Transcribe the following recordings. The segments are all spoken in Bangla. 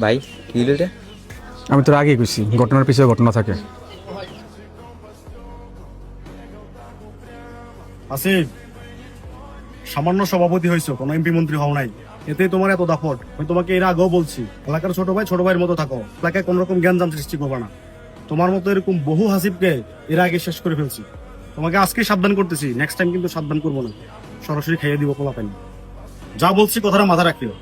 ভাই কি হলো রে? আমি তোর আগেই কইছি ঘটনার পিছনে ঘটনা থাকে। আসিফ, সামান্য সভাপতি হয়েছো, কোনো এমপি মন্ত্রী হও নাই, এতেই তোমার এত দাপট। আমি তোমাকে এর আগেও বলছি, এলাকার ছোট ভাই ছোট ভাইয়ের মতো থাকো, এলাকায় কোন রকম জ্ঞানজাম সৃষ্টি করবে না। তোমার মতো এরকম বহু হাসিবকে এর আগে শেষ করে ফেলছি। তোমাকে আজকে সাবধান করতেছি, নেক্সট টাইম কিন্তু সাবধান করবো না, সরাসরি খাইয়ে দিব পোলাপান। যা বলছি কথাটা মাথা রাখিও।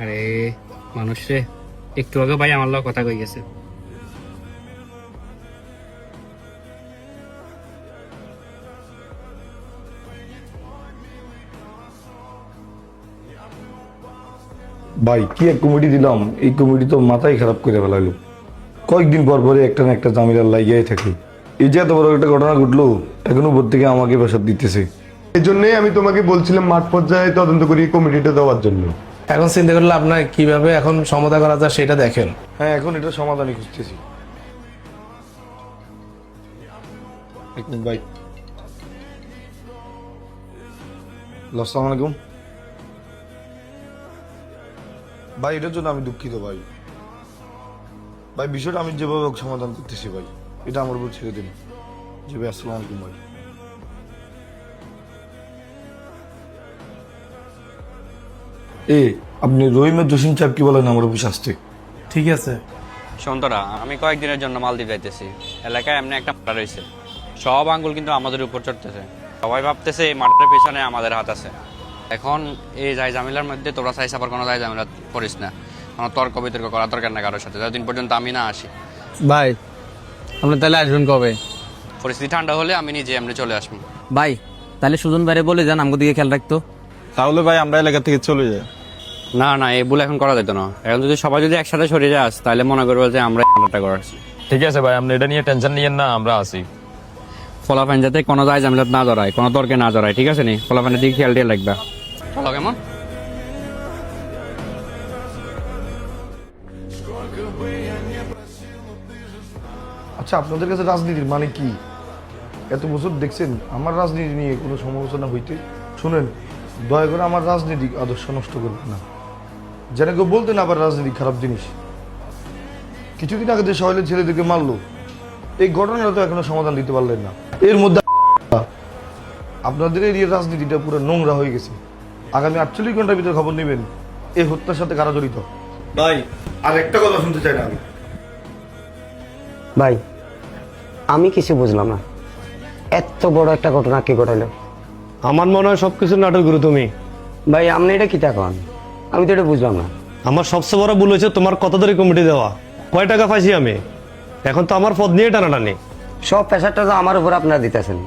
আরে মানুষ রে, একটু আগে ভাই আমার লগে কথা কই গেছে। ভাই কি এক কমিটি দিলাম, এই কমিটি তো মাথায় খারাপ করে ফেলাইলো। কয়েকদিন পর পরে একটা না একটা জামিলার লাগিয়ে থাকে। এই যে এত বড় একটা ঘটনা ঘটলো, এখন উপর থেকে আমাকে প্রেশার দিতেছে। এই জন্যই আমি তোমাকে বলছিলাম মাঠ পর্যায়ে তদন্ত করি কমিটিটা দেওয়ার জন্য। এখন চিন্তা করলে আপনার কিভাবে এখন সমাধান করা যায় সেটা দেখেন। হ্যাঁ, এখন এটা সমাধানই খুঁজতেছি। এক মিনিট ভাই। আসসালামু আলাইকুম ভাই, এটার জন্য আমি দুঃখিত ভাই। ভাই বিষয়টা আমি যেভাবে হোক সমাধান করতেছি ভাই, এটা আমার উপর ছেড়ে দিন। জি ভাই, আসসালামু আলাইকুম ভাই। আপনি রহিমের জসিম সাহেব কি বলেন আমার অফিস আসতে? ঠিক আছে, সন্তরা, আমি কয়েকদিনের জন্য মালদ্বীপ যাইতেছি। এলাকায় এমনি একটা মার্ডার হয়েছে, সব আঙ্গুল কিন্তু আমাদের উপর চড়তেছে। সবাই ভাবতেছে এই মার্ডারের পেছনে আমাদের হাত আছে। এখন এই যাই ঝামেলার মধ্যে তোরা চাইছ আবার কোনো যাই ঝামেলা করিস না, কোনো তর্ক বিতর্ক করা দরকার না কারোর সাথে, যতদিন পর্যন্ত আমি না আসি। ভাই আপনি তাহলে আসবেন কবে? পরিস্থিতি ঠান্ডা হলে আমি নিজে এমনি চলে আসবো। ভাই তাহলে সুজন বাইরে বলে যান আমাকে দিকে খেয়াল রাখতো। তাহলে ভাই আমরা এলাকা থেকে চলে যাই। না না, এই ভুল এখন করা যেত না। এখন যদি সবাই যদি একসাথে সরে যাস তাহলে মনে করবো যে আমরা এটা করাচ্ছি। ঠিক আছে ভাই, আপনি এটা নিয়ে টেনশন নিয়েন না, আমরা আসি। ফলাফান যাতে কোনো যায় ঝামেলা না জড়ায়, কোনো তর্কে না জড়ায়, ঠিক আছে নি? ফলাফানের দিকে খেয়াল দিয়ে লাগবে। চলো কেমন? আচ্ছা, আপনাদের কাছে রাজনীতির মানে কি? এত বছর দেখছেন আমার রাজনীতি নিয়ে কোনো সমালোচনা হইতে? শুনেন, দয়া করে আমার রাজনৈতিক আদর্শ নষ্ট করবেন না। যেন কেউ বলতেন আবার রাজনীতি খারাপ জিনিস। কিছুদিন আগে যে সহেলের ছেলেদেরকে মারলো, এই ঘটনাটা তো এখনো সমাধান দিতে পারলেন না। এর মধ্যে আপনাদের এরিয়ার রাজনীতিটা পুরো নোংরা হয়ে গেছে। আগামী 48 ঘন্টার ভিতরে খবর নেবেন এই হত্যার সাথে কারা জড়িত। ভাই আর একটা কথা শুনতে চাই না আমি। ভাই আমি কিছু বুঝলাম না, এত বড় একটা ঘটনা কে ঘটাইলো? আমার মনে হয় সবকিছু নাটক গুরু তুমি। ভাই আপনি এটা কি থাকুন, আমি তো এটা বুঝলাম না। আমার সবচেয়ে বড় ভুল হয়েছে তোমার কত ধরে কমিটি দেওয়া। কয় টাকা পাইছি আমি, এখন তো আমার পদ নিয়ে টানাটানি। সব প্রেশারটা তো আমার উপর আপনারা দিতেছেন।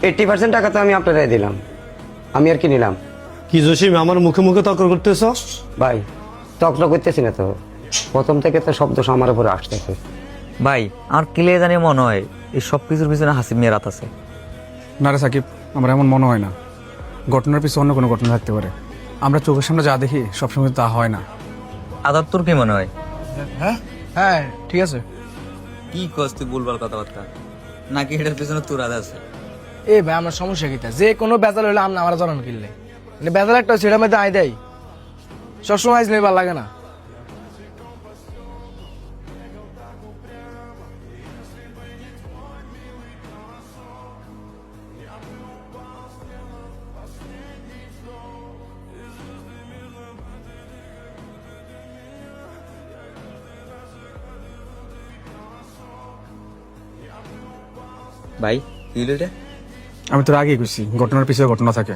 80% টাকা তো আমি আপনারাই দিলাম, আমি আর কি নিলাম? কি জসিম আমার মুখে মুখে তর্ক করতেছ? ভাই তক্র করতেছি না তো, প্রথম থেকে তো শব্দ আমার উপরে আসতেছে। ভাই আর ক্লিয়ার জানি মনে হয় এই সব কিছুর পিছনে হাসিব মেয়ের হাত আছে। না রে সাকিব, আমার এমন মনে হয় না। ঘটনার পিছনে অন্য কোনো ঘটনা থাকতে পারে। আমরা চোখের সামনে যা দেখি সবসময় তা হয় না। আদার তোর কি মনে হয়? হ্যাঁ ঠিক আছে। কি কস তুই ভুলভাল কথাবার্তা, নাকি এটার পিছনে তোর আদা আছে? এ ভাই আমার সমস্যা কিটা, যে কোনো বেজাল হইলে আমরা আমার জড়ানো কিনলে মানে বেজাল একটা সেটার মধ্যে আয় দেয়, সবসময় আইসলে ভালো লাগে না। ভাই কি হলো রে? আমি তোর আগেই কইছি ঘটনার পিছনে ঘটনা থাকে।